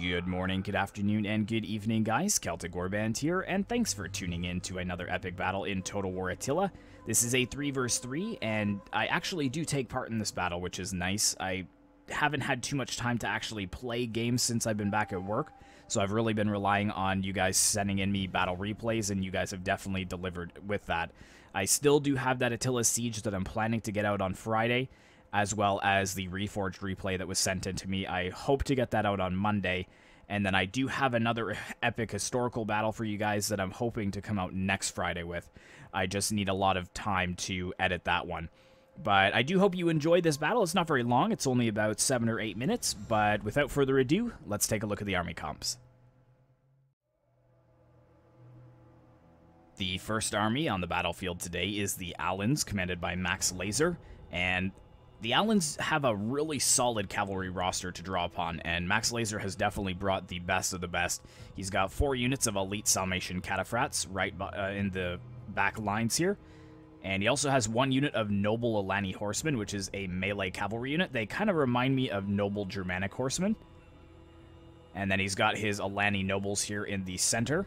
Good morning, good afternoon, and good evening, guys. Celtic Warband here, and thanks for tuning in to another epic battle in Total War Attila. This is a 3 vs 3, and I actually do take part in this battle, which is nice. I haven't had too much time to actually play games since I've been back at work, so I've really been relying on you guys sending in me battle replays, and you guys have definitely delivered with that. I still do have that Attila Siege that I'm planning to get out on Friday, as well as the Reforged replay that was sent in to me. I hope to get that out on Monday, and then I do have another epic historical battle for you guys that I'm hoping to come out next Friday with. I just need a lot of time to edit that one. But I do hope you enjoyed this battle. It's not very long. It's only about 7 or 8 minutes, but without further ado, let's take a look at the army comps. The first army on the battlefield today is the Alans, commanded by Max Laser, and the Alans have a really solid cavalry roster to draw upon, and Max Laser has definitely brought the best of the best. He's got 4 units of elite Salmatian cataphracts right in the back lines here, and he also has 1 unit of noble Alani horsemen, which is a melee cavalry unit. They kind of remind me of noble Germanic horsemen. And then he's got his Alani nobles here in the center,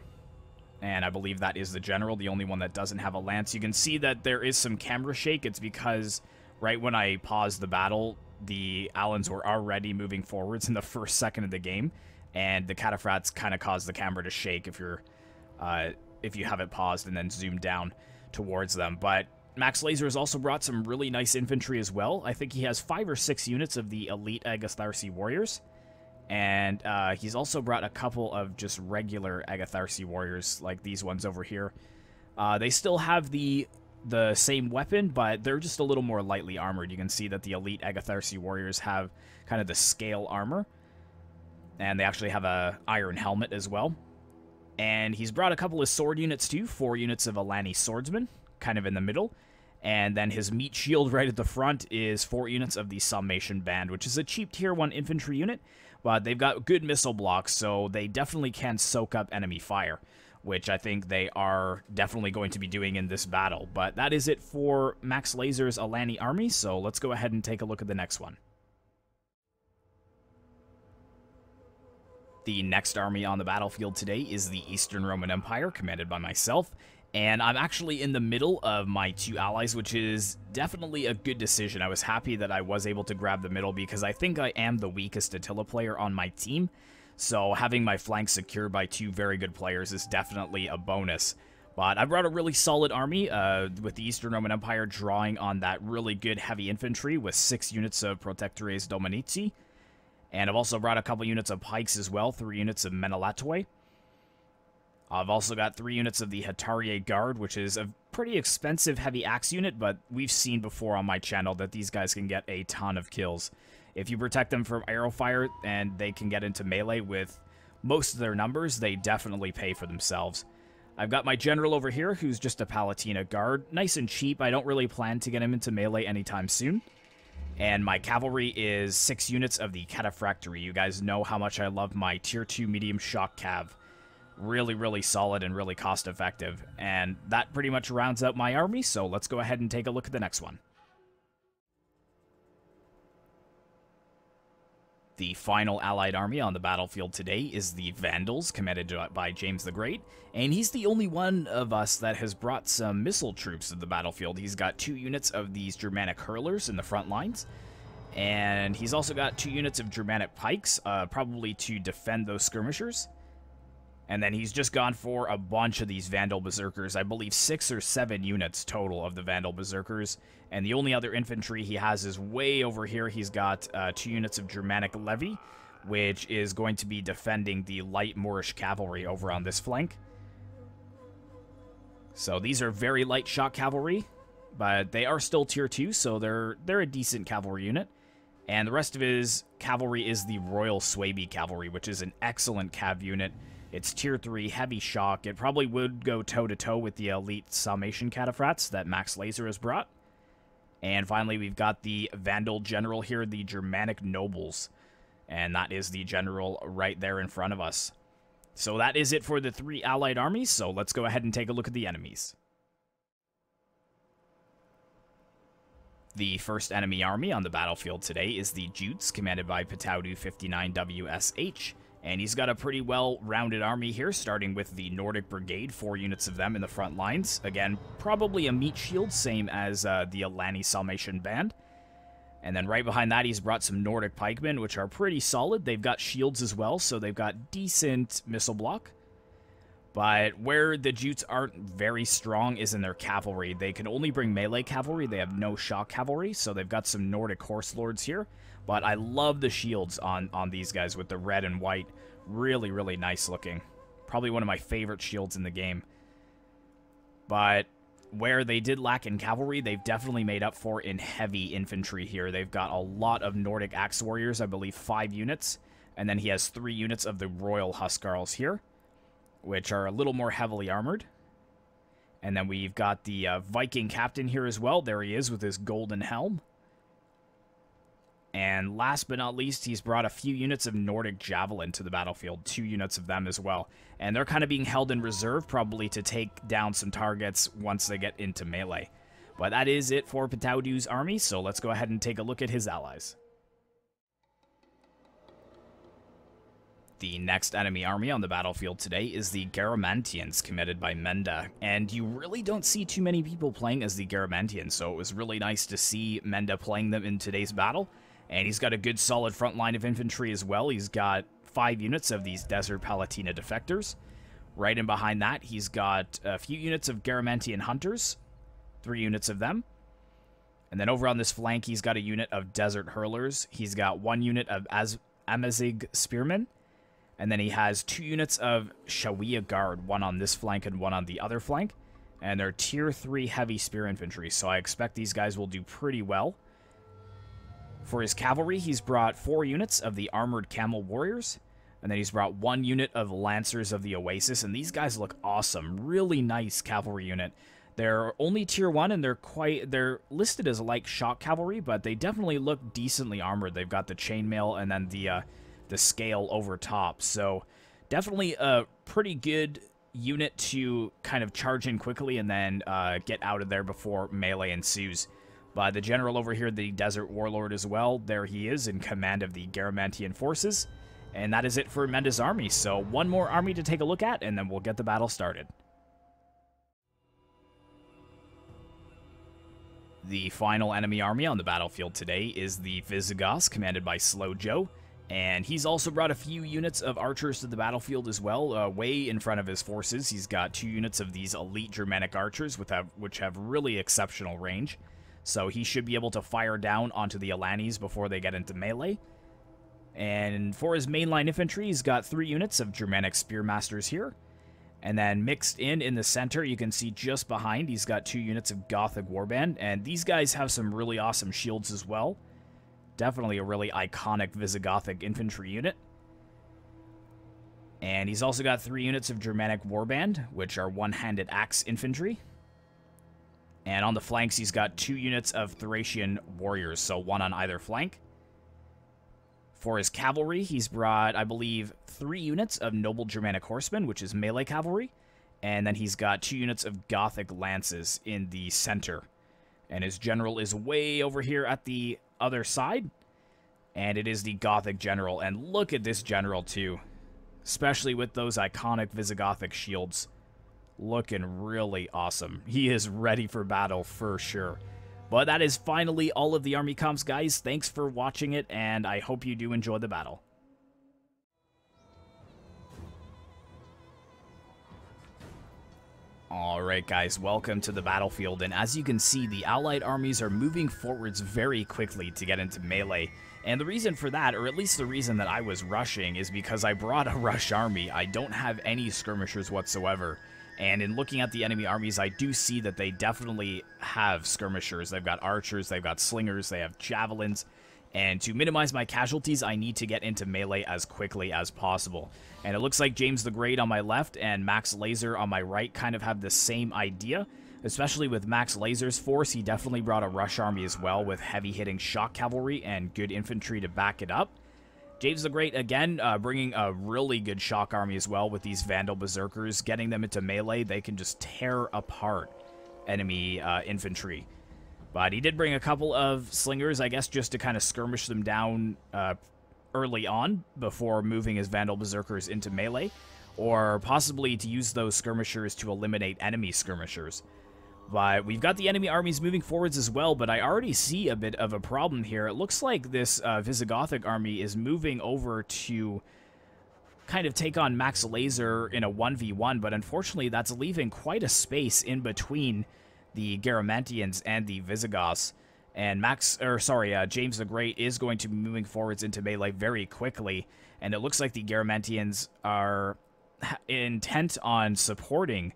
and I believe that is the general, the only one that doesn't have a lance. You can see that there is some camera shake. It's because right when I paused the battle, the Alans were already moving forwards in the first second of the game, and the cataphracts kind of caused the camera to shake if you have it paused and then zoomed down towards them. But Max Laser has also brought some really nice infantry as well. I think he has 5 or 6 units of the elite Agatharsi warriors, and he's also brought a couple of just regular Agatharsi warriors, like these ones over here. They still have the same weapon, but they're just a little more lightly armored. You can see that the elite Agatharsi warriors have kind of the scale armor, and they actually have a iron helmet as well. And he's brought a couple of sword units too, 4 units of Alani swordsmen, kind of in the middle, and then his meat shield right at the front is 4 units of the Salmatian band, which is a cheap tier 1 infantry unit, but they've got good missile blocks, so they definitely can soak up enemy fire, which I think they are definitely going to be doing in this battle. But that is it for Max Laser's Alani army, so let's go ahead and take a look at the next one. The next army on the battlefield today is the Eastern Roman Empire, commanded by myself, and I'm actually in the middle of my 2 allies, which is definitely a good decision. I was happy that I was able to grab the middle because I think I am the weakest Attila player on my team. So having my flank secured by 2 very good players is definitely a bonus. But I brought a really solid army with the Eastern Roman Empire drawing on that really good heavy infantry with 6 units of Protectores Dominici. And I've also brought a couple units of pikes as well, 3 units of Menelatoi. I've also got 3 units of the Hetarie Guard, which is a pretty expensive heavy axe unit, but we've seen before on my channel that these guys can get a ton of kills. If you protect them from arrow fire and they can get into melee with most of their numbers, they definitely pay for themselves. I've got my general over here, who's just a Palatina guard. Nice and cheap. I don't really plan to get him into melee anytime soon. And my cavalry is 6 units of the Cataphractory. You guys know how much I love my tier 2 medium shock cav. Really, really solid and really cost effective. And that pretty much rounds out my army, so let's go ahead and take a look at the next one. The final allied army on the battlefield today is the Vandals, commanded by James the Great, and he's the only one of us that has brought some missile troops to the battlefield. He's got 2 units of these Germanic hurlers in the front lines, and he's also got 2 units of Germanic pikes, probably to defend those skirmishers. And then he's just gone for a bunch of these Vandal Berserkers. I believe 6 or 7 units total of the Vandal Berserkers. And the only other infantry he has is way over here. He's got 2 units of Germanic Levy, which is going to be defending the light Moorish cavalry over on this flank. So these are very light shock cavalry, but they are still tier 2, so they're a decent cavalry unit. And the rest of his cavalry is the Royal Swaby cavalry, which is an excellent cav unit. It's tier 3, heavy shock. It probably would go toe-to-toe with the elite Salmatian cataphracts that Max Laser has brought. And finally, we've got the Vandal general here, the Germanic nobles. And that is the general right there in front of us. So that is it for the 3 allied armies, so let's go ahead and take a look at the enemies. The first enemy army on the battlefield today is the Jutes, commanded by Pataudu 59 WSH. And he's got a pretty well-rounded army here, starting with the Nordic Brigade, 4 units of them in the front lines. Again, probably a meat shield, same as the Alani Salmatian Band. And then right behind that, he's brought some Nordic pikemen, which are pretty solid. They've got shields as well, so they've got decent missile block. But where the Jutes aren't very strong is in their cavalry. They can only bring melee cavalry. They have no shock cavalry, so they've got some Nordic horse lords here. But I love the shields on these guys with the red and white. Really, really nice looking. Probably one of my favorite shields in the game. But where they did lack in cavalry, they've definitely made up for in heavy infantry here. They've got a lot of Nordic axe warriors, I believe 5 units. And then he has 3 units of the Royal Huscarls here, which are a little more heavily armored. And then we've got the Viking captain here as well. There he is with his golden helm. And last but not least, he's brought a few units of Nordic Javelin to the battlefield, 2 units of them as well. And they're kind of being held in reserve, probably to take down some targets once they get into melee. But that is it for Pataudu's army, so let's go ahead and take a look at his allies. The next enemy army on the battlefield today is the Garamantians, commanded by Menda, and you really don't see too many people playing as the Garamantians, so it was really nice to see Menda playing them in today's battle. And he's got a good solid front line of infantry as well. He's got 5 units of these Desert Palatina defectors. Right in behind that, he's got a few units of Garamantian hunters, 3 units of them. And then over on this flank, he's got a unit of Desert Hurlers. He's got 1 unit of Amazigh Spearmen. And then he has 2 units of Shawiya Guard, 1 on this flank and 1 on the other flank. And they're tier 3 heavy spear infantry, so I expect these guys will do pretty well. For his cavalry, he's brought 4 units of the Armored Camel Warriors, and then he's brought 1 unit of Lancers of the Oasis, and these guys look awesome. Really nice cavalry unit. They're only tier 1, and they're listed as like shock cavalry, but they definitely look decently armored. They've got the chainmail and then the scale over top, so definitely a pretty good unit to kind of charge in quickly and then get out of there before melee ensues. But the general over here, the Desert Warlord as well, there he is in command of the Garamantian forces. And that is it for Menda's army. So one more army to take a look at, and then we'll get the battle started. The final enemy army on the battlefield today is the Visigoths, commanded by Slow Joe. And he's also brought a few units of archers to the battlefield as well, way in front of his forces. He's got 2 units of these elite Germanic archers, which have really exceptional range. So he should be able to fire down onto the Alanis before they get into melee. And for his mainline infantry, he's got 3 units of Germanic Spearmasters here. And then mixed in the center, you can see just behind, he's got 2 units of Gothic Warband. And these guys have some really awesome shields as well. Definitely a really iconic Visigothic infantry unit. And he's also got 3 units of Germanic Warband, which are one-handed axe infantry. And on the flanks, he's got 2 units of Thracian warriors, so 1 on either flank. For his cavalry, he's brought, I believe, 3 units of Noble Germanic Horsemen, which is melee cavalry. And then he's got 2 units of Gothic lances in the center. And his general is way over here at the other side. And it is the Gothic general. And look at this general, too. Especially with those iconic Visigothic shields. Looking really awesome. He is ready for battle for sure. But that is finally all of the army comps, guys. Thanks for watching it, and I hope you do enjoy the battle. Alright guys, welcome to the battlefield, and as you can see, the allied armies are moving forwards very quickly to get into melee. And the reason for that, or at least the reason that I was rushing, is because I brought a rush army. I don't have any skirmishers whatsoever. And in looking at the enemy armies, I do see that they definitely have skirmishers. They've got archers, they've got slingers, they have javelins. And to minimize my casualties, I need to get into melee as quickly as possible. And it looks like James the Great on my left and Max Laser on my right kind of have the same idea. Especially with Max Laser's force, he definitely brought a rush army as well with heavy-hitting shock cavalry and good infantry to back it up. James the Great, again, bringing a really good shock army as well with these Vandal Berserkers. Getting them into melee, they can just tear apart enemy infantry. But he did bring a couple of slingers, I guess, just to kind of skirmish them down early on before moving his Vandal Berserkers into melee, or possibly to use those skirmishers to eliminate enemy skirmishers. But we've got the enemy armies moving forwards as well, but I already see a bit of a problem here. It looks like this Visigothic army is moving over to kind of take on Max Laser in a 1v1, but unfortunately that's leaving quite a space in between the Garamantians and the Visigoths. And James the Great is going to be moving forwards into melee very quickly, and it looks like the Garamantians are intent on supporting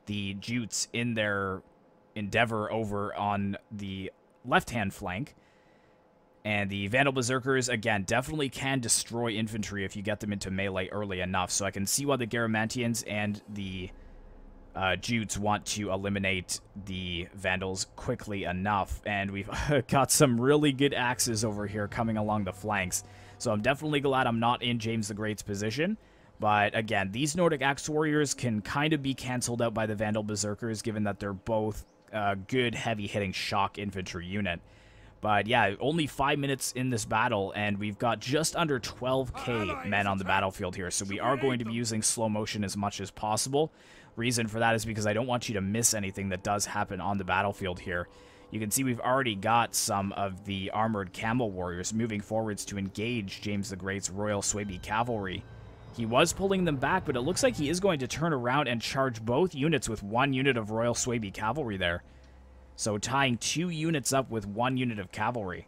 the Jutes in their endeavor over on the left-hand flank. And the Vandal Berserkers, again, definitely can destroy infantry if you get them into melee early enough. So I can see why the Garamantians and the Jutes want to eliminate the Vandals quickly enough. And we've got some really good axes over here coming along the flanks. So I'm definitely glad I'm not in James the Great's position. But again, these Nordic Axe Warriors can kind of be cancelled out by the Vandal Berserkers, given that they're both good heavy-hitting shock infantry unit. But yeah, only 5 minutes in this battle, and we've got just under 12k men on the battlefield here, so we are going to be using slow motion as much as possible. Reason for that is because I don't want you to miss anything that does happen on the battlefield here. You can see we've already got some of the armored camel warriors moving forwards to engage James the Great's Royal Swaby cavalry. He was pulling them back, but it looks like he is going to turn around and charge both units with one unit of Royal Swaby cavalry there. So tying 2 units up with 1 unit of cavalry.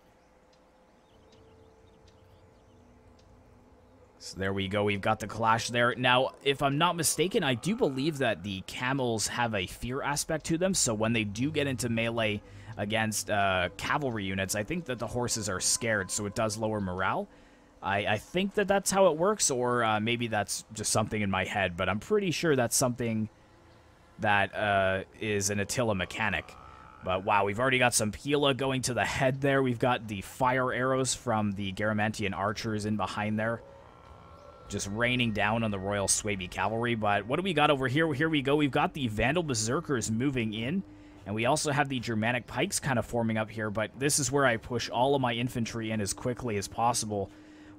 So there we go, we've got the clash there. Now, if I'm not mistaken, I do believe that the camels have a fear aspect to them, so when they do get into melee against cavalry units, I think that the horses are scared, so it does lower morale. I think that that's how it works, or maybe that's just something in my head, but I'm pretty sure that's something that is an Attila mechanic. But wow, we've already got some Pila going to the head there. We've got the fire arrows from the Garamantian archers in behind there, just raining down on the Royal Swaby cavalry. But what do we got over here? Here we go. We've got the Vandal Berserkers moving in, and we also have the Germanic pikes kind of forming up here, but this is where I push all of my infantry in as quickly as possible.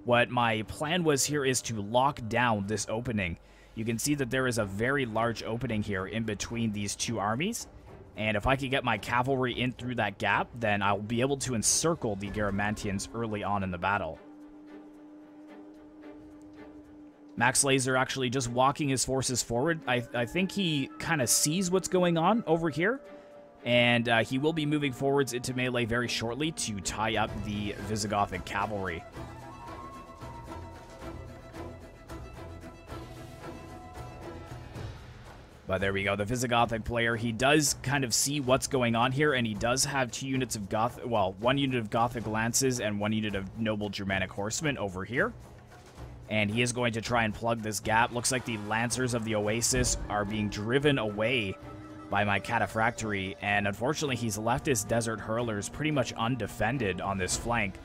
What my plan was here is to lock down this opening. You can see that there is a very large opening here in between these two armies, and if I can get my cavalry in through that gap, then I'll be able to encircle the Garamantians early on in the battle. Max Laser actually just walking his forces forward. I think he kind of sees what's going on over here, and he will be moving forwards into melee very shortly to tie up the Visigothic cavalry. But there we go, the Visigothic player, he does kind of see what's going on here, and he does have 2 units of one unit of Gothic Lances and 1 unit of Noble Germanic Horsemen over here. And he is going to try and plug this gap. Looks like the Lancers of the Oasis are being driven away by my Cataphractory, and unfortunately he's left his Desert Hurlers pretty much undefended on this flank.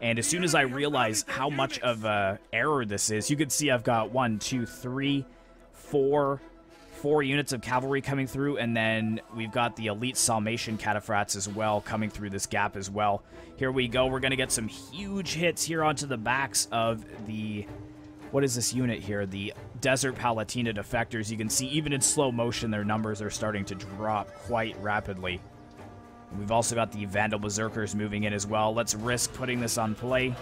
And as soon as I realize how much of an error this is, you can see I've got 4 units of cavalry coming through, and then we've got the elite Salmatian Cataphracts as well coming through this gap as well. Here we go, we're going to get some huge hits here onto the backs of the, what is this unit here? The Desert Palatina Defectors. You can see even in slow motion their numbers are starting to drop quite rapidly. We've also got the Vandal Berserkers moving in as well. Let's risk putting this on play.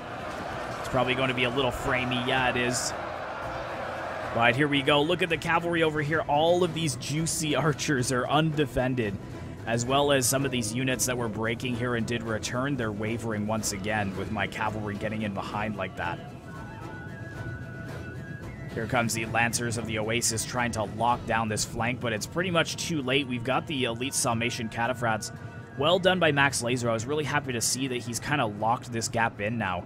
It's probably going to be a little framey. Yeah, it is. But here we go. Look at the cavalry over here. All of these juicy archers are undefended, as well as some of these units that were breaking here and did return. They're wavering once again with my cavalry getting in behind like that. Here comes the Lancers of the Oasis trying to lock down this flank, but it's pretty much too late. We've got the elite Salmatian Cataphracts. Well done by Max Laser. I was really happy to see that he's kind of locked this gap in now,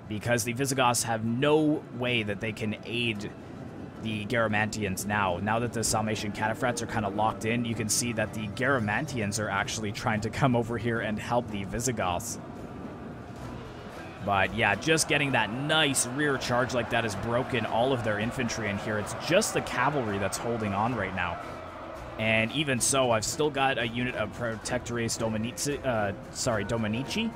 because the Visigoths have no way that they can aid the Garamantians now. Now that the Salmatian Cataphracts are kind of locked in, you can see that the Garamantians are actually trying to come over here and help the Visigoths. But yeah, just getting that nice rear charge like that has broken all of their infantry in here. It's just the cavalry that's holding on right now. And even so, I've still got a unit of Protectores Dominici,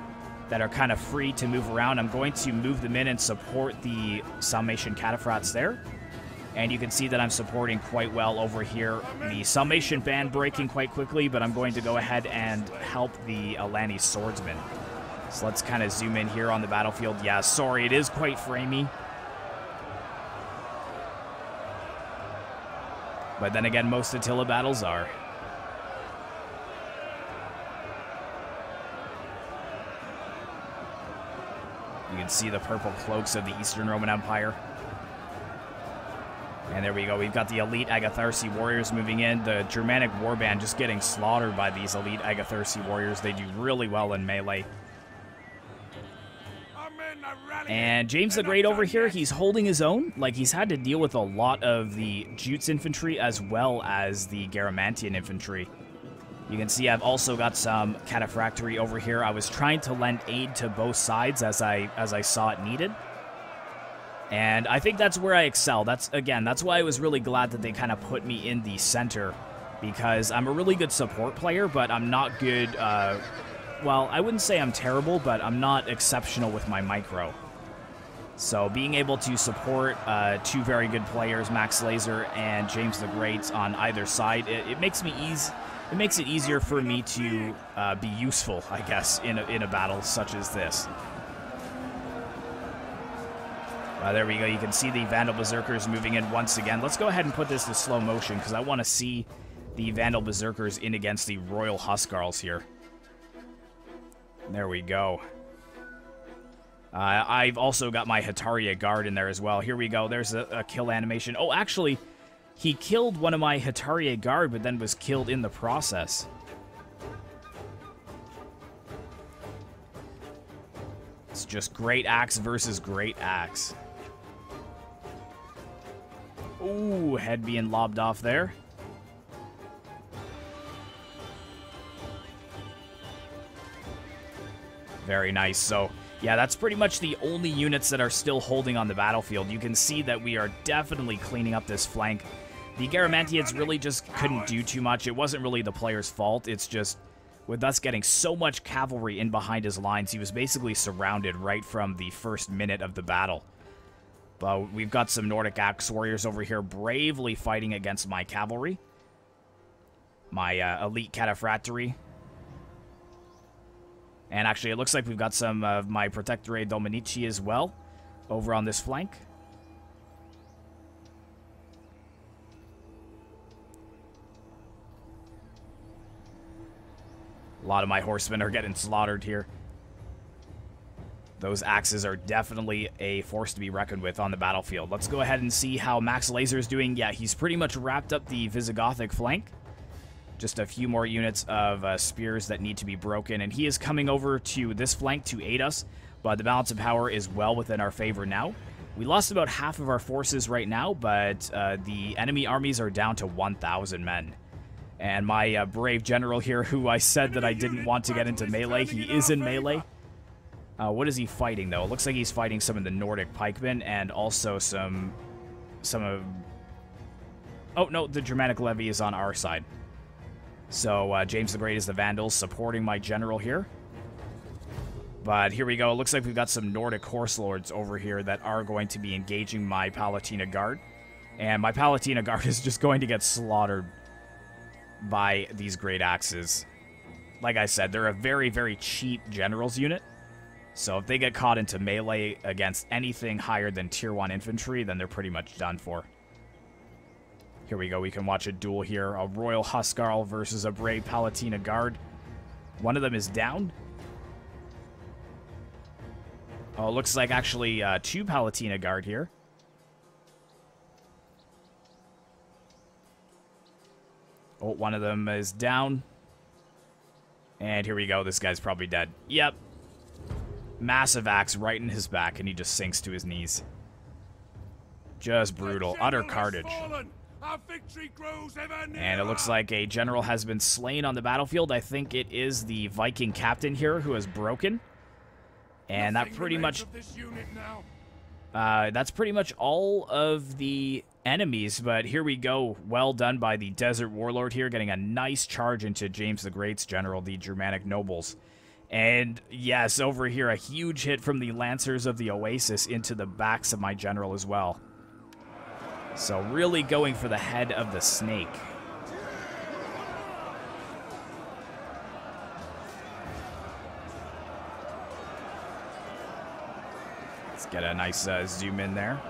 that are kind of free to move around. I'm going to move them in and support the Salmatian cataphracts there. And you can see that I'm supporting quite well over here. The Salmatian band breaking quite quickly, but I'm going to go ahead and help the Alani swordsmen. So let's kind of zoom in here on the battlefield. Yeah, sorry, it is quite framey. But then again, most Attila battles are. You can see the purple cloaks of the Eastern Roman Empire. And there we go. We've got the elite Agatharsi warriors moving in. The Germanic warband just getting slaughtered by these elite Agatharsi warriors. They do really well in melee. And James the Great over here, he's holding his own. Like, he's had to deal with a lot of the Jutes infantry as well as the Garamantian infantry. You can see I've also got some cataphractory over here. I was trying to lend aid to both sides as I saw it needed. And I think that's where I excel. That's why I was really glad that they kind of put me in the center, because I'm a really good support player, but I'm not good, well, I wouldn't say I'm terrible, but I'm not exceptional with my micro. So being able to support two very good players, Max Laser and James the Great, on either side, it makes it easier for me to be useful, I guess, in a battle such as this. There we go. You can see the Vandal Berserkers moving in once again. Let's go ahead and put this to slow motion, because I want to see the Vandal Berserkers in against the Royal Huskarls here. There we go. I've also got my Hetaria Guard in there as well. Here we go. There's a kill animation. Oh, actually, he killed one of my Hetaria Guard, but then was killed in the process. It's just Great Axe versus Great Axe. Ooh, head being lobbed off there. Very nice. So, yeah, that's pretty much the only units that are still holding on the battlefield. You can see that we are definitely cleaning up this flank. The Garamantians really just couldn't do too much. It wasn't really the player's fault. It's just, with us getting so much cavalry in behind his lines, he was basically surrounded right from the first minute of the battle. But we've got some Nordic Axe warriors over here bravely fighting against my cavalry. My elite cataphractory. And actually, it looks like we've got some of my Protectore Dominici as well over on this flank. A lot of my horsemen are getting slaughtered here. Those axes are definitely a force to be reckoned with on the battlefield. Let's go ahead and see how Max Laser is doing. Yeah, he's pretty much wrapped up the Visigothic flank. Just a few more units of spears that need to be broken, and he is coming over to this flank to aid us, but the balance of power is well within our favor now. We lost about half of our forces right now, but the enemy armies are down to 1,000 men. And my brave general here, who I said that I didn't want to get into melee, he is in melee. What is he fighting, though? It looks like he's fighting some of the Nordic pikemen and also some of... Oh, no, the Germanic levy is on our side. So, James the Great is the Vandals supporting my general here. But here we go. It looks like we've got some Nordic horse lords over here that are going to be engaging my Palatina Guard. And my Palatina Guard is just going to get slaughtered by these Great Axes. Like I said, they're a very, very cheap generals unit. So if they get caught into melee against anything higher than tier 1 infantry, then they're pretty much done for. Here we go. We can watch a duel here. A Royal Huskarl versus a brave Palatina Guard. One of them is down. Oh, it looks like actually two Palatina Guard here. Oh, one of them is down. And here we go. This guy's probably dead. Yep. Massive axe right in his back, and he just sinks to his knees. Just brutal. Utter carnage. And it looks like a general has been slain on the battlefield. I think it is the Viking captain here who has broken. And that pretty much... that's pretty much all of the enemies, but here we go. Well done by the Desert Warlord here, getting a nice charge into James the Great's general, the Germanic nobles. And yes, over here, a huge hit from the Lancers of the Oasis into the backs of my general as well. So really going for the head of the snake. Let's get a nice zoom in there.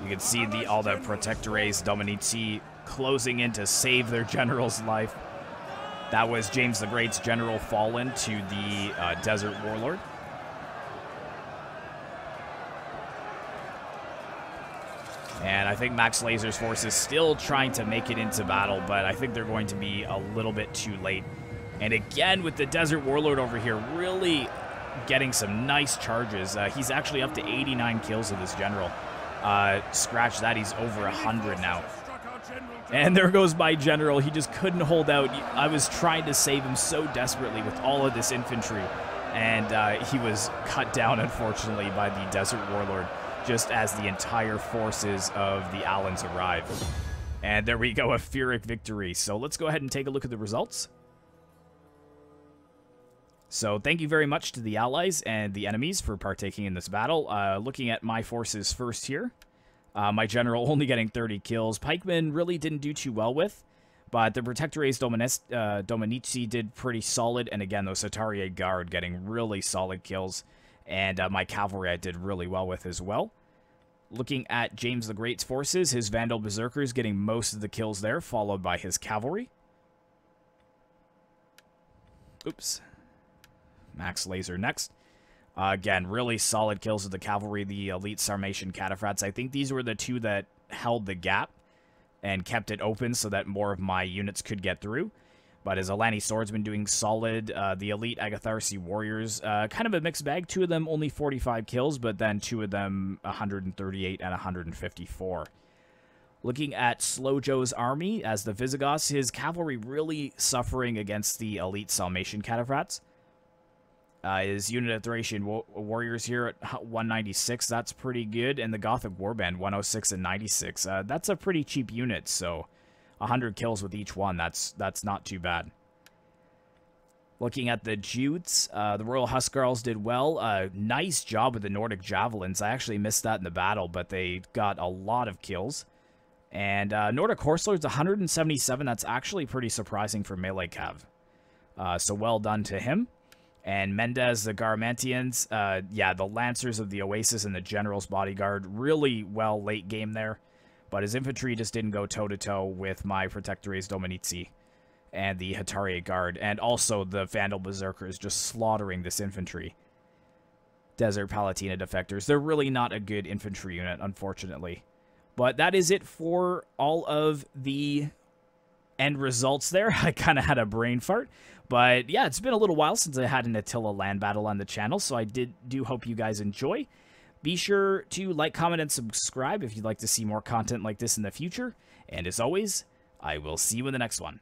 You can see all the Protectores Dominici closing in to save their general's life. That was James the Great's general fallen to the Desert Warlord. And I think Max Laser's force is still trying to make it into battle, but I think they're going to be a little bit too late. And again, with the Desert Warlord over here, really getting some nice charges. He's actually up to 89 kills of this general. Scratch that, he's over 100 now. And there goes my general. He just couldn't hold out. I was trying to save him so desperately with all of this infantry. And he was cut down, unfortunately, by the Desert Warlord just as the entire forces of the Allans arrived. And there we go, a Pyrrhic victory. So let's go ahead and take a look at the results. So thank you very much to the allies and the enemies for partaking in this battle. Looking at my forces first here. My general only getting 30 kills. Pikemen really didn't do too well with, but the Protectores Dominici did pretty solid. And again, those Hatarier Guard getting really solid kills. And my cavalry I did really well with as well. Looking at James the Great's forces, his Vandal Berserkers getting most of the kills there, followed by his cavalry. Oops. Max Laser next. Again, really solid kills of the cavalry, the elite Sarmatian Cataphracts. I think these were the two that held the gap and kept it open so that more of my units could get through. But his Alani Swordsman doing solid. The elite Agatharsi Warriors, kind of a mixed bag. Two of them only 45 kills, but then two of them 138 and 154. Looking at Slow Joe's army as the Visigoths, his cavalry really suffering against the elite Salmatian Cataphracts. His unit of Thracian warriors here at 196, that's pretty good. And the Gothic Warband, 106 and 96. That's a pretty cheap unit, so 100 kills with each one, that's not too bad. Looking at the Jutes, the Royal Huscarls did well. Nice job with the Nordic Javelins. I actually missed that in the battle, but they got a lot of kills. And Nordic Horselords, 177, that's actually pretty surprising for melee cav. So well done to him. And Mendez, the Garamantians, yeah, the Lancers of the Oasis and the General's Bodyguard, really well late game there. But his infantry just didn't go toe-to-toe with my Protectores Dominici and the Hatarier Guard. And also the Vandal Berserkers just slaughtering this infantry. Desert Palatina Defectors. They're really not a good infantry unit, unfortunately. But that is it for all of the end results there. I kind of had a brain fart. But yeah, it's been a little while since I had an Attila land battle on the channel, so I do hope you guys enjoy. Be sure to like, comment, and subscribe if you'd like to see more content like this in the future. And as always, I will see you in the next one.